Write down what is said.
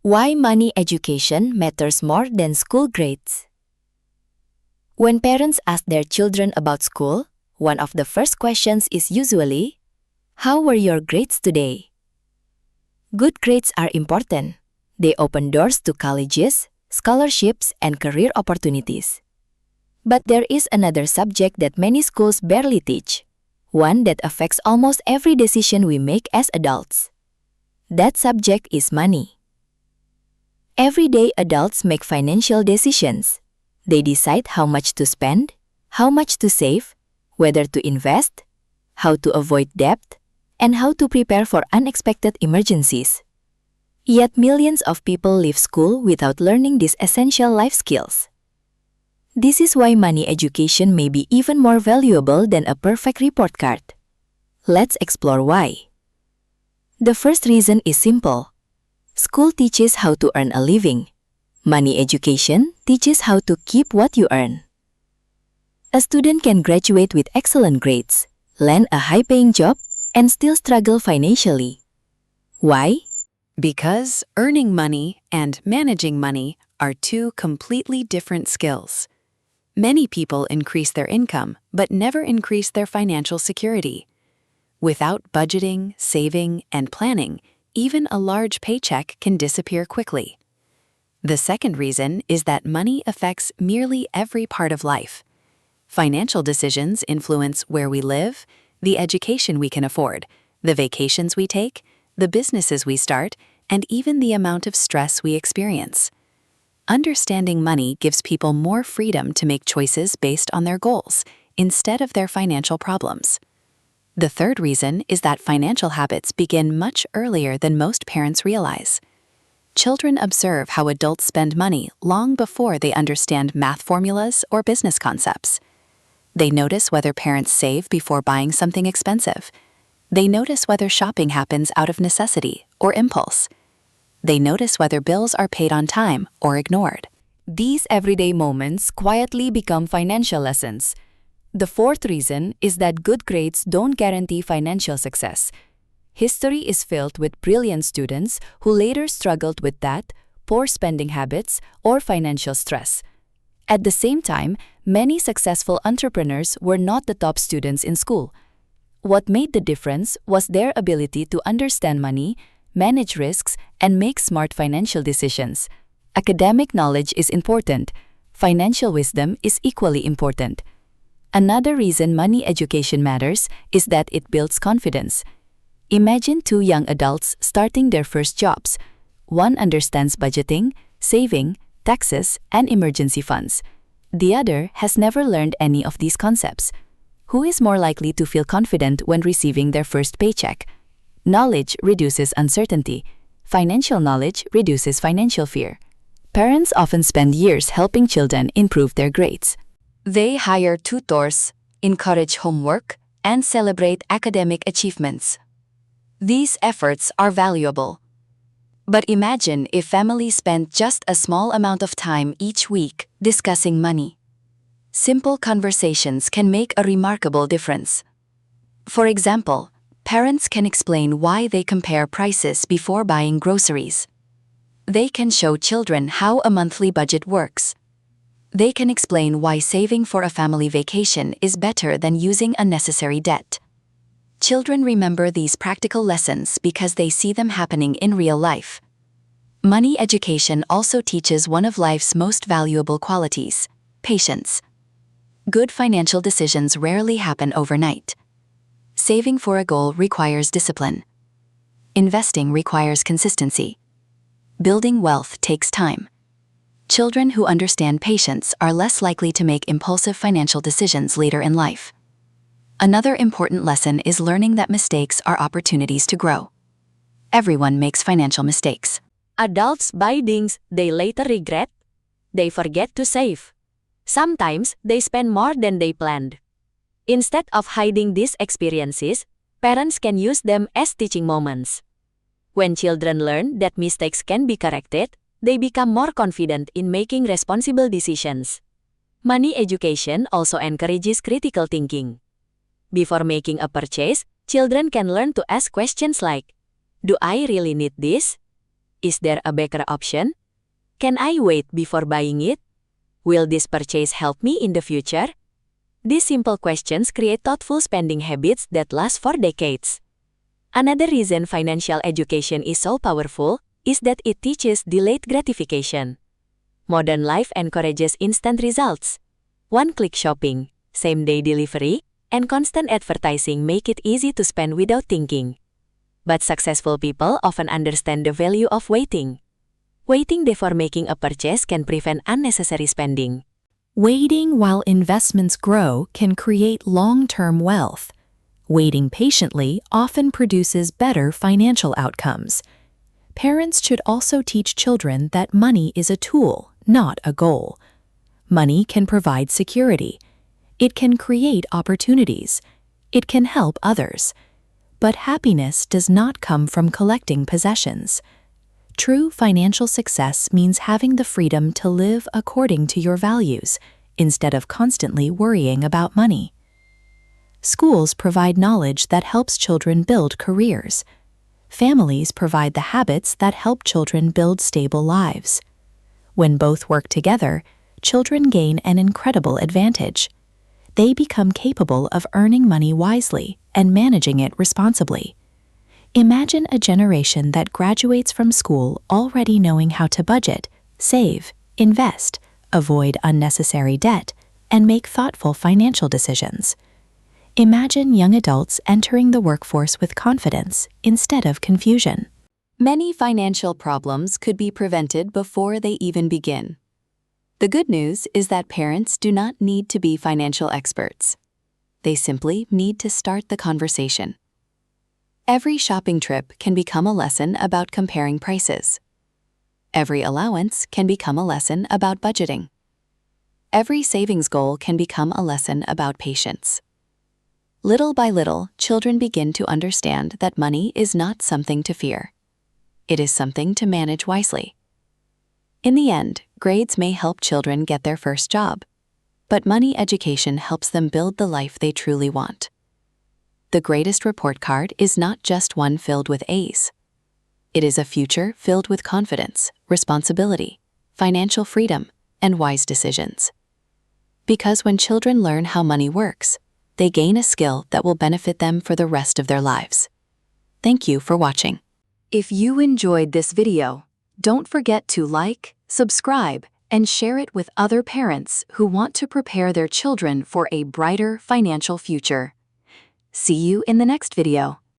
Why money education matters more than school grades. When parents ask their children about school, one of the first questions is usually, "How were your grades today?" Good grades are important. They open doors to colleges, scholarships, and career opportunities. But there is another subject that many schools barely teach, one that affects almost every decision we make as adults. That subject is money. Every day, adults make financial decisions. They decide how much to spend, how much to save, whether to invest, how to avoid debt, and how to prepare for unexpected emergencies. Yet millions of people leave school without learning these essential life skills. This is why money education may be even more valuable than a perfect report card. Let's explore why. The first reason is simple. School teaches how to earn a living. Money education teaches how to keep what you earn. A student can graduate with excellent grades, land a high-paying job, and still struggle financially. Why? Because earning money and managing money are two completely different skills. Many people increase their income but never increase their financial security. Without budgeting, saving, and planning, even a large paycheck can disappear quickly. The second reason is that money affects nearly every part of life. Financial decisions influence where we live, the education we can afford, the vacations we take, the businesses we start, and even the amount of stress we experience. Understanding money gives people more freedom to make choices based on their goals, instead of their financial problems. The third reason is that financial habits begin much earlier than most parents realize. Children observe how adults spend money long before they understand math formulas or business concepts. They notice whether parents save before buying something expensive. They notice whether shopping happens out of necessity or impulse. They notice whether bills are paid on time or ignored. These everyday moments quietly become financial lessons. The fourth reason is that good grades don't guarantee financial success. History is filled with brilliant students who later struggled with debt, poor spending habits, or financial stress. At the same time, many successful entrepreneurs were not the top students in school. What made the difference was their ability to understand money, manage risks, and make smart financial decisions. Academic knowledge is important. Financial wisdom is equally important. Another reason money education matters is that it builds confidence. Imagine two young adults starting their first jobs. One understands budgeting, saving, taxes, and emergency funds. The other has never learned any of these concepts. Who is more likely to feel confident when receiving their first paycheck? Knowledge reduces uncertainty. Financial knowledge reduces financial fear. Parents often spend years helping children improve their grades. They hire tutors, encourage homework, and celebrate academic achievements. These efforts are valuable. But imagine if families spent just a small amount of time each week discussing money. Simple conversations can make a remarkable difference. For example, parents can explain why they compare prices before buying groceries. They can show children how a monthly budget works. They can explain why saving for a family vacation is better than using unnecessary debt. Children remember these practical lessons because they see them happening in real life. Money education also teaches one of life's most valuable qualities: patience. Good financial decisions rarely happen overnight. Saving for a goal requires discipline. Investing requires consistency. Building wealth takes time. Children who understand patience are less likely to make impulsive financial decisions later in life. Another important lesson is learning that mistakes are opportunities to grow. Everyone makes financial mistakes. Adults buy things they later regret. They forget to save. Sometimes they spend more than they planned. Instead of hiding these experiences, parents can use them as teaching moments. When children learn that mistakes can be corrected, they become more confident in making responsible decisions. Money education also encourages critical thinking. Before making a purchase, children can learn to ask questions like, "Do I really need this? Is there a better option? Can I wait before buying it? Will this purchase help me in the future? These simple questions create thoughtful spending habits that last for decades. Another reason financial education is so powerful is that it teaches delayed gratification. Modern life encourages instant results. One-click shopping, same-day delivery, and constant advertising make it easy to spend without thinking. But successful people often understand the value of waiting. Waiting before making a purchase can prevent unnecessary spending. Waiting while investments grow can create long-term wealth. Waiting patiently often produces better financial outcomes. Parents should also teach children that money is a tool, not a goal. Money can provide security. It can create opportunities. It can help others. But happiness does not come from collecting possessions. True financial success means having the freedom to live according to your values, instead of constantly worrying about money. Schools provide knowledge that helps children build careers. Families provide the habits that help children build stable lives. When both work together, children gain an incredible advantage. They become capable of earning money wisely and managing it responsibly. Imagine a generation that graduates from school already knowing how to budget, save, invest, avoid unnecessary debt, and make thoughtful financial decisions. Imagine young adults entering the workforce with confidence instead of confusion. Many financial problems could be prevented before they even begin. The good news is that parents do not need to be financial experts. They simply need to start the conversation. Every shopping trip can become a lesson about comparing prices. Every allowance can become a lesson about budgeting. Every savings goal can become a lesson about patience. Little by little, children begin to understand that money is not something to fear. It is something to manage wisely. In the end, grades may help children get their first job, but money education helps them build the life they truly want. The greatest report card is not just one filled with A's. It is a future filled with confidence, responsibility, financial freedom, and wise decisions. Because when children learn how money works, they gain a skill that will benefit them for the rest of their lives. Thank you for watching. If you enjoyed this video, don't forget to like, subscribe, and share it with other parents who want to prepare their children for a brighter financial future. See you in the next video.